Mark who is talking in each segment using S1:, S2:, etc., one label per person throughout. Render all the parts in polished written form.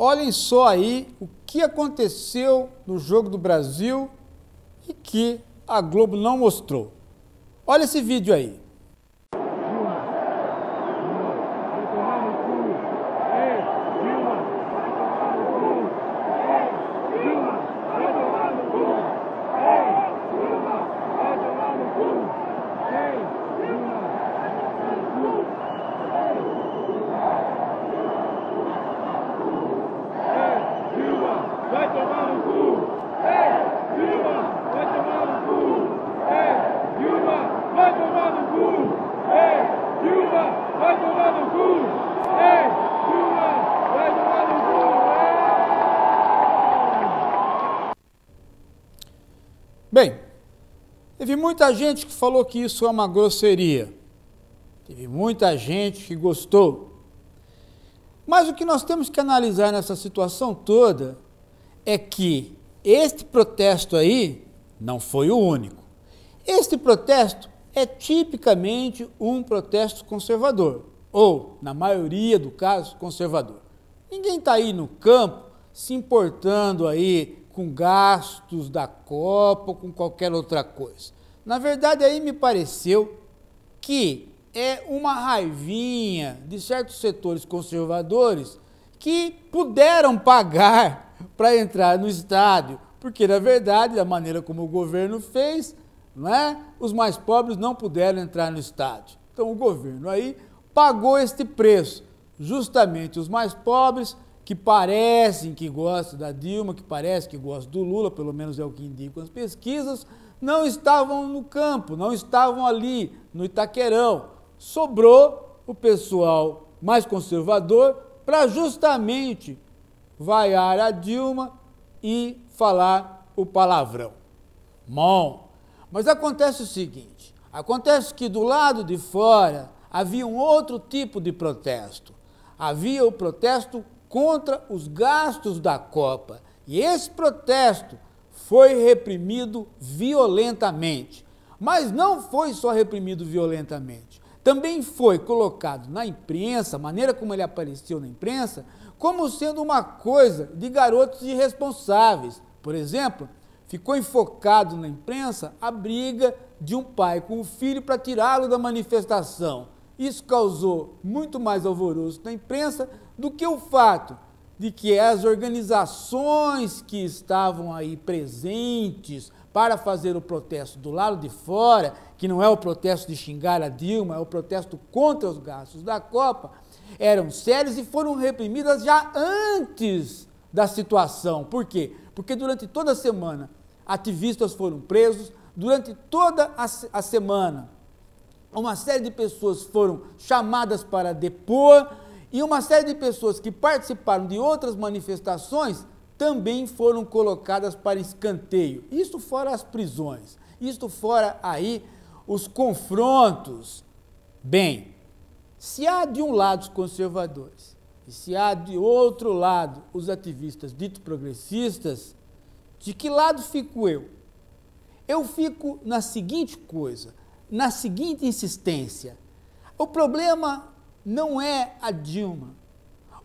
S1: Olhem só aí o que aconteceu no Jogo do Brasil e que a Globo não mostrou. Olha esse vídeo aí.
S2: Vai tomar no cu! Ei, Dilma! Vai tomar no cu! Ei, Dilma! Vai tomar no cu! Ei, Dilma! Vai tomar no cu! Ei, Dilma! Vai tomar no cu!
S1: Bem, teve muita gente que falou que isso é uma grosseria. Teve muita gente que gostou. Mas o que nós temos que analisar nessa situação toda é que este protesto aí não foi o único. Este protesto é tipicamente um protesto conservador, ou, na maioria do caso, conservador. Ninguém está aí no campo se importando aí com gastos da Copa ou com qualquer outra coisa. Na verdade, aí me pareceu que é uma raivinha de certos setores conservadores que puderam pagar para entrar no estádio, porque, na verdade, da maneira como o governo fez, não é? Os mais pobres não puderam entrar no estádio. Então, o governo aí pagou este preço. Justamente os mais pobres, que parecem que gostam da Dilma, que parecem que gostam do Lula, pelo menos é o que indicam as pesquisas, não estavam no campo, não estavam ali no Itaquerão. Sobrou o pessoal mais conservador para justamente vaiar a Dilma e falar o palavrão. Bom, mas acontece o seguinte, acontece que do lado de fora havia um outro tipo de protesto. Havia o protesto contra os gastos da Copa. E esse protesto foi reprimido violentamente. Mas não foi só reprimido violentamente. Também foi colocado na imprensa, a maneira como ele apareceu na imprensa, como sendo uma coisa de garotos irresponsáveis. Por exemplo, ficou enfocado na imprensa a briga de um pai com o filho para tirá-lo da manifestação. Isso causou muito mais alvoroço na imprensa do que o fato de que as organizações que estavam aí presentes para fazer o protesto do lado de fora, que não é o protesto de xingar a Dilma, é o protesto contra os gastos da Copa, eram sérias e foram reprimidas já antes da situação. Por quê? Porque durante toda a semana ativistas foram presos, durante toda a semana uma série de pessoas foram chamadas para depor e uma série de pessoas que participaram de outras manifestações também foram colocadas para escanteio. Isso fora as prisões, isso fora aí os confrontos. Bem, se há de um lado os conservadores e se há de outro lado os ativistas ditos progressistas, de que lado fico eu? Eu fico na seguinte coisa, na seguinte insistência. O problema não é a Dilma,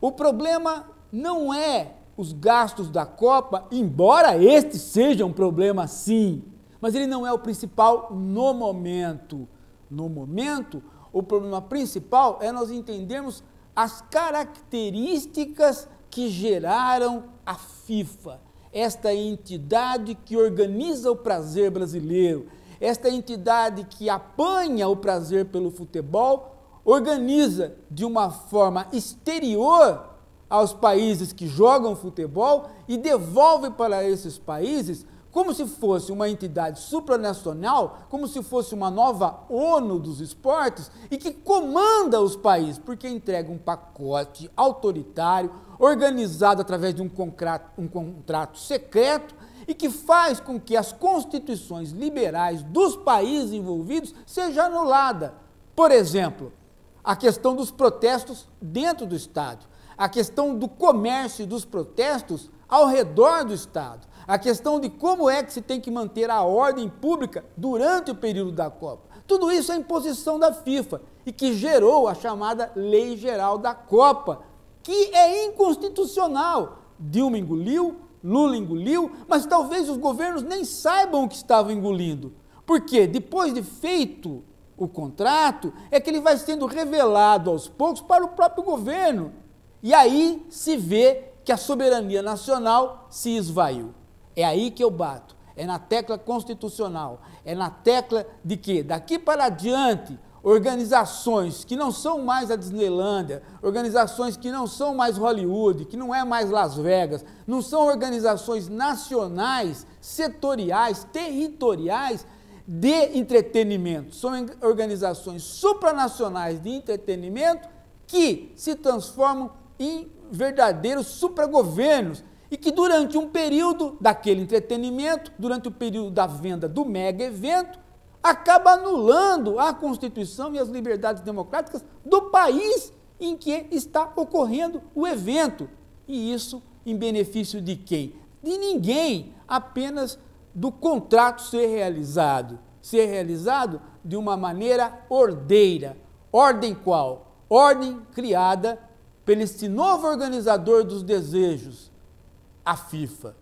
S1: o problema não é os gastos da Copa, embora este seja um problema sim, mas ele não é o principal no momento. No momento, o problema principal é nós entendermos as características que geraram a FIFA, esta entidade que organiza o prazer brasileiro, esta entidade que apanha o prazer pelo futebol, organiza de uma forma exterior aos países que jogam futebol e devolve para esses países como se fosse uma entidade supranacional, como se fosse uma nova ONU dos esportes e que comanda os países, porque entrega um pacote autoritário, organizado através de um contrato secreto e que faz com que as constituições liberais dos países envolvidos sejam anuladas. Por exemplo, a questão dos protestos dentro do estádio, a questão do comércio dos protestos ao redor do estádio, a questão de como é que se tem que manter a ordem pública durante o período da Copa. Tudo isso é imposição da FIFA e que gerou a chamada Lei Geral da Copa, que é inconstitucional. Dilma engoliu, Lula engoliu, mas talvez os governos nem saibam o que estavam engolindo. Porque depois de feito o contrato, é que ele vai sendo revelado aos poucos para o próprio governo. E aí se vê que a soberania nacional se esvaiu. É aí que eu bato. É na tecla constitucional. É na tecla de que, daqui para adiante, organizações que não são mais a Disneylândia, organizações que não são mais Hollywood, que não é mais Las Vegas, não são organizações nacionais, setoriais, territoriais de entretenimento, são organizações supranacionais de entretenimento que se transformam em verdadeiros supragovernos e que durante um período daquele entretenimento, durante o período da venda do mega evento, acaba anulando a Constituição e as liberdades democráticas do país em que está ocorrendo o evento. E isso em benefício de quem? De ninguém, apenas do contrato ser realizado de uma maneira ordeira. Ordem qual? Ordem criada pelo este novo organizador dos desejos, a FIFA.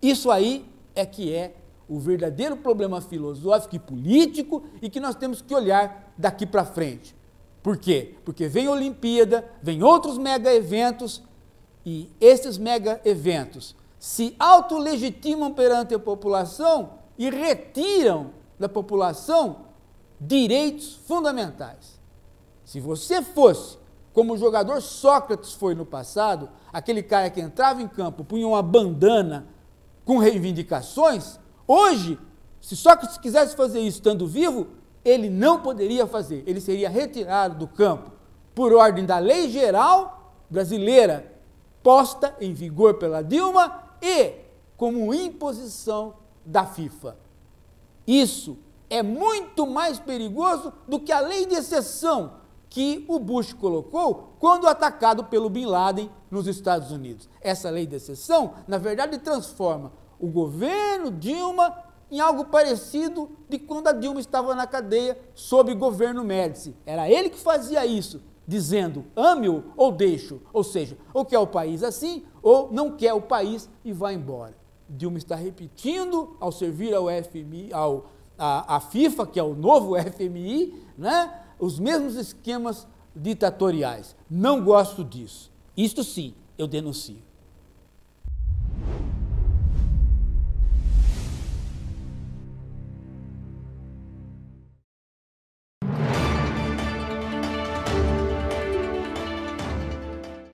S1: Isso aí é que é o verdadeiro problema filosófico e político e que nós temos que olhar daqui para frente. Por quê? Porque vem a Olimpíada, vem outros mega eventos e esses mega eventos se autolegitimam perante a população e retiram da população direitos fundamentais. Se você fosse, como o jogador Sócrates foi no passado, aquele cara que entrava em campo, punha uma bandana com reivindicações, hoje, se Sócrates quisesse fazer isso estando vivo, ele não poderia fazer, ele seria retirado do campo por ordem da lei geral brasileira, posta em vigor pela Dilma e como imposição da FIFA. Isso é muito mais perigoso do que a lei de exceção que o Bush colocou quando atacado pelo Bin Laden nos Estados Unidos. Essa lei de exceção, na verdade, transforma o governo Dilma em algo parecido de quando a Dilma estava na cadeia sob o governo Médici. Era ele que fazia isso, dizendo ame-o ou deixe-o, ou seja, ou quer o país assim, ou não quer o país e vai embora. Dilma está repetindo ao servir ao FMI, a FIFA, que é o novo FMI, né, os mesmos esquemas ditatoriais. Não gosto disso. Isto sim, eu denuncio.